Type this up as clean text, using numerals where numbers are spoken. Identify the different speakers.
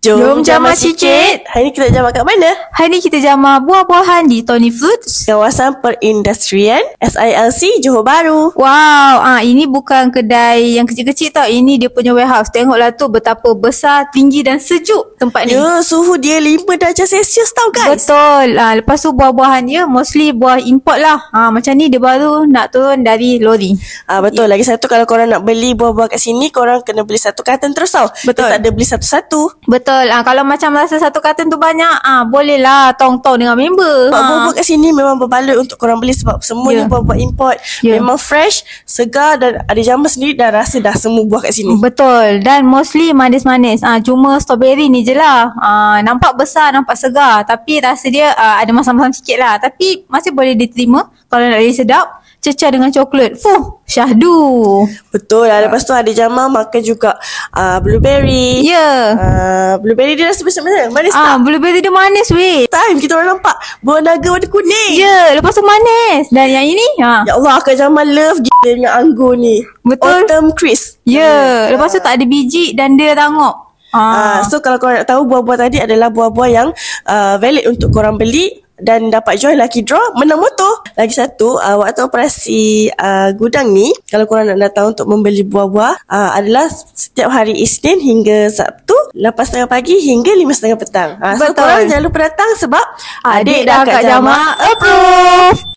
Speaker 1: Jom jamah sikit.
Speaker 2: Hari ni kita jamah kat mana?
Speaker 1: Hari ni kita jamah buah-buahan di Tony Foods,
Speaker 2: Kawasan Perindustrian SILC Johor Bahru.
Speaker 1: Wow, ini bukan kedai yang kecil-kecil tau. Ini dia punya warehouse. Tengoklah tu betapa besar, tinggi dan sejuk tempat ni.
Speaker 2: Ya, suhu dia 5 darjah Celsius tau guys.
Speaker 1: Betul. Lepas tu buah-buahan dia mostly buah import lah. Macam ni dia baru nak turun dari lori.
Speaker 2: Betul. Lagi satu, kalau korang nak beli buah-buah kat sini, korang kena beli satu karton terus tau.
Speaker 1: Betul.
Speaker 2: Dia tak ada beli satu-satu.
Speaker 1: Betul. Kalau macam rasa satu karton tu banyak, boleh lah tong-tong dengan member.
Speaker 2: Buah-buah kat sini memang berbaloi untuk korang beli sebab semuanya buah-buah import. Memang fresh, segar dan ada jamah sendiri, dah rasa dah semua buah kat sini.
Speaker 1: Betul. Dan mostly manis-manis. Cuma strawberry ni je lah. Nampak besar, nampak segar. Tapi rasa dia ada masam-masam sikit lah. Tapi masih boleh diterima kalau nak jadi sedap. Cecah dengan coklat. Syahdu.
Speaker 2: Betul lah. Lepas tu ada jamah makan juga blueberry. Blueberry dia rasa macam mana? Manis tak?
Speaker 1: Blueberry dia manis weh.
Speaker 2: Time kita orang nampak buah naga warna kuning.
Speaker 1: Lepas tu manis. Dan yang ini
Speaker 2: Ya Allah, Kak Jamal love gila dengan anggur ni.
Speaker 1: Betul.
Speaker 2: Autumn crisp.
Speaker 1: Lepas tu tak ada biji dan dia rangup.
Speaker 2: So kalau korang nak tahu, buah-buah tadi adalah buah-buah yang valid untuk korang beli dan dapat join lucky draw menang motor. Lagi satu, waktu operasi gudang ni, kalau korang nak datang untuk membeli buah-buah, adalah setiap hari Isnin hingga Sabtu 8.30 pagi hingga 5.30 petang. So korang jangan lupa datang sebab
Speaker 1: adik dah Kak Jamal approve.